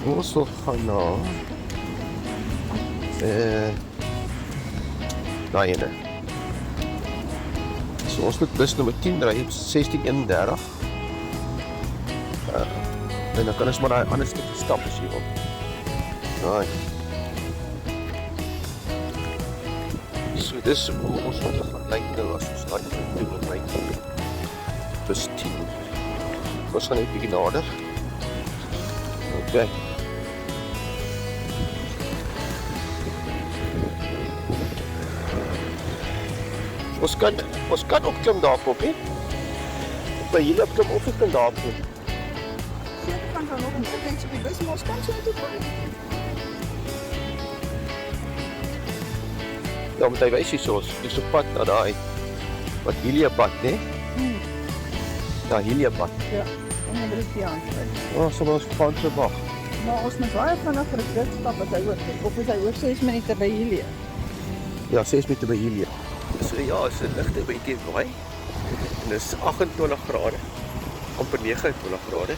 Ons sal gaan na daai ene. So ons moet bus nummer 10 ry op 16:31. En dan kan ons maar daai ander stukkie stap as jy wil. Daai. So dis hoe ons gaan lyk nou as ons daai doen wil ry. Bus 10. Ons gaan net 'n bietjie nader. Okay. Ons kan ook klim daarop, hè? By hierdie klim of ek kan daarop klim. Ja, ik kan dan nog een beetje op die bus, maar als kan ze niet doen. Ja, want hy wys hier soos, dis op pad na daai wat Heliapad, né? Ja, Heliapad. Ja, en dan is die aan. So ons gaan so wag. Maar ons moet baie vinnig vir dit stap as hy oor is. Of is hy oor 6 minute by Helia? Ja, 6 minute by Helia. So ja, is 'n ligte bietjie waai. En dis 28 grade. Amper 29 grade.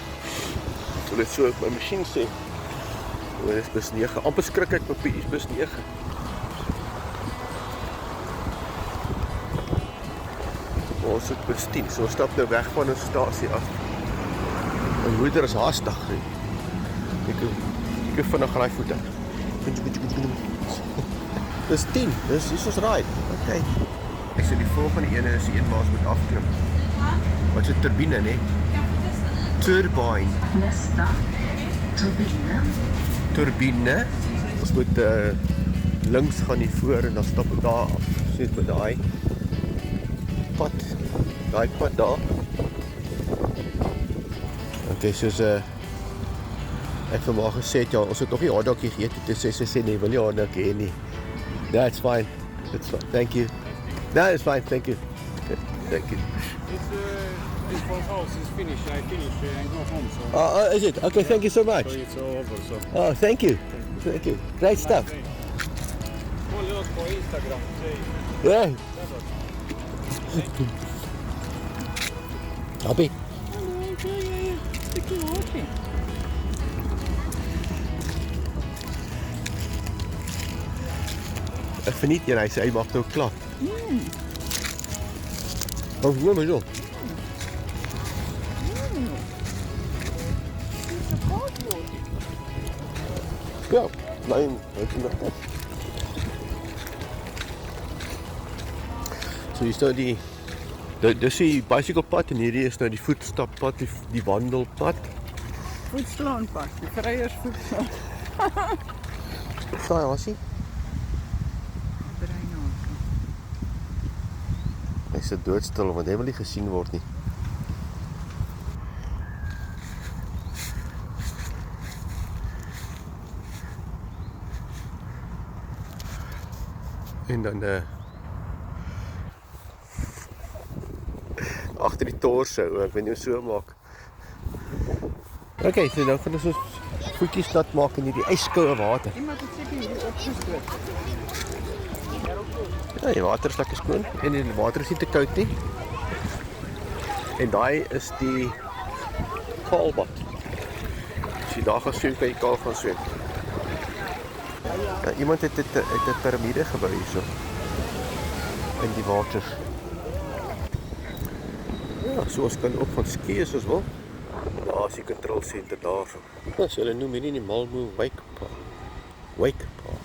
So dit so op my masjien sê. Dit is bus 9. Amper skrik ek op die bus 9. Ons het bus 10. So ons stap nou weg van ons stasie af. My moeder is haastig. Ek vinnig raai voete. Dis 10. Dis hier is raai. Okay. Ek sê die volgende ene is die een waar ons moet afklim. Wat is 'n turbine, né? Turbine. Nästa turbine. Turbine. Ons moet links gaan hier voor en dan stap ek daar af. Sien met daai pad. Daai pad daar. Okay, soos ek vanmôre gesê het, ja, ons het nog nie hotdoggie geëet. Dit sê nee, wil jy hotdog hê nie. That's fine. That's fine. Thank you. No, it's fine. Thank you. Okay, thank you. This one house is finished. I finished and go home. So, Oh, is it? Okay, thank you so much. so it's over. So. Oh, thank you. Thank you. Great stuff. Följ oss på Instagram. Säg. Yeah. Happy? Ek verniet jy, hy sê hy maak nou klaar. Oh, hoor my zo. Ja, nein, weet je nog dat. So hier staan die dis die bicycle pad en hierdie is nou die voetstappad, die wandelpad. Voetslaanpad, die vryersvoetslaan. Saai hasie. Hy is doodstil want hy wil nie gesien word nie. En dan agter die torse, ek weet nie hoe so maak. Okay, so nou gaan ons voetjies nat maak in hierdie yskoue water. Iemand het seker hier opgestoot. Ja, die water is lekker skoon en die water is nie te koud nie. En daai is die kaalbad. As jy daar gaan swem, kan jy kaal gaan swem. Ja, iemand het 'n piramide gebou hierso in die water. Ja, so ons kan ook gaan ski as ons wil. Daar is die control center daarso. Ja, so hulle noem hierdie die Malmo Wake Park. Wake Park.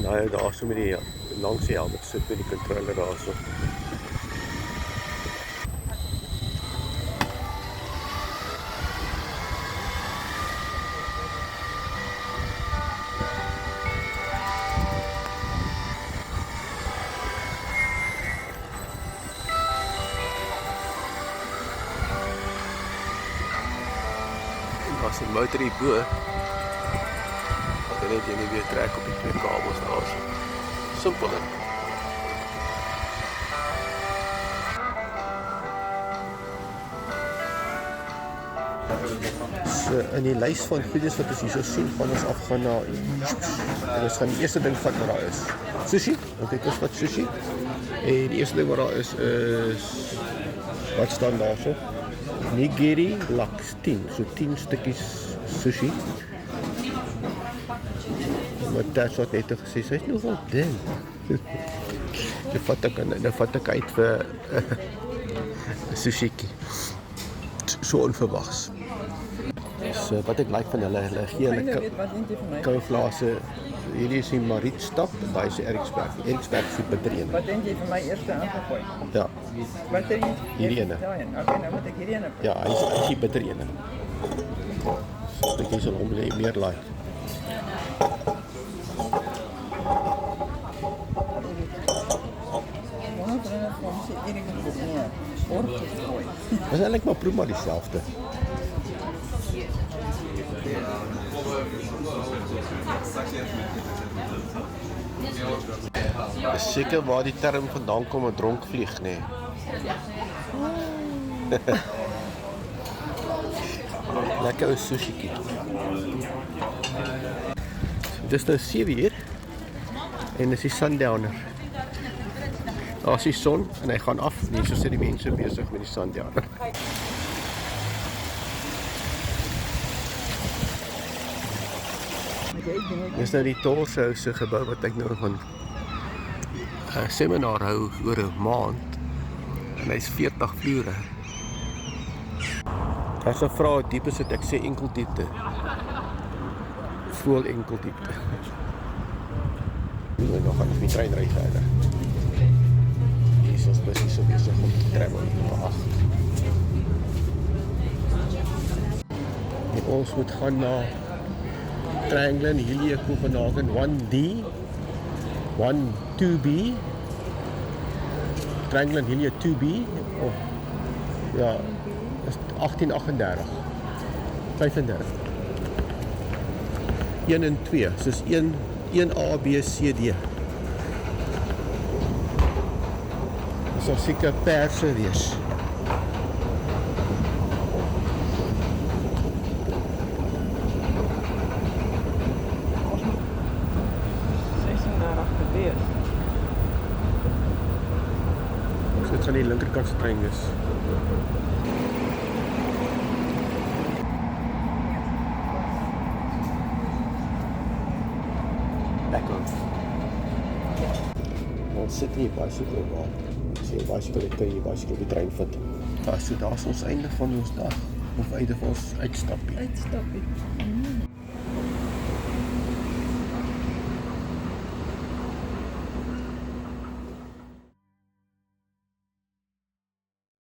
En daar so met die langs die helm sit met die controller daarso. As 'n motor hier bo, dan net jy nie weer trek op die twee kabels daar so. Simpel hè. So in die lys van goedes wat ons hierso sien, gaan ons afgaan na en ons gaan die eerste ding vat wat daar is. Sushi. Okay, ons vat sushi. En die eerste ding wat daar is Wat staan daar so? Nigiri laks 10, so 10 stukkies sushi. Maar dit wat net gesê, sy is nogal ding. Nou vat ek uit vir 'n sushietjie. So onverwags. So wat ek like van hulle gee hulle Wat dink jy van my? kouglase. Hierdie is die Marietstap en daai is die Eriksberg. Eriksberg is die bitter een. Wat dink jy van my eerste aangegooi? Ja, Wat dink jy? Hierdie ene. Daai een. Okay, nou moet ek hierdie ene. ja, hy is die bitter een. So ek sal hom meer like. Wonder of hulle van sy hierdie goed nee. Orgies gooi. Dis eintlik maar proe maar dieselfde. Is seker waar die term vandaan kom 'n dronkvlieg, nê? Lekker ou sushietjie. Dis nou 7 uur en dis die sundowner. Daar is die son en hy gaan af en hier so sit die mense besig met die sundowner. Dis nou die Torso se gebou wat ek nou van 'n seminar hou oor 'n maand en hy's 40 vloere. As jy vra hoe diep is dit, ek sê enkeldiepte. Voel enkeldiepte. Nou nog aan die trein ry verder. Hier is ons bus so besig om te travel op 8. En ons moet gaan na Triangle Hilje Copenhagen 1D 2B Triangle Hilje 2B of ja, is 1838 35 1 en 2, soos 1A, B, C, D. Dit sal seker perse wees. So dit gaan die linkerkant se trein wees. Lekker. Ons sit nie bicycle waar. As jy bicycle het, kan jy bicycle op die trein vat. Ja, so daar is ons einde van ons dag. Of einde van ons uitstappie. Uitstappie.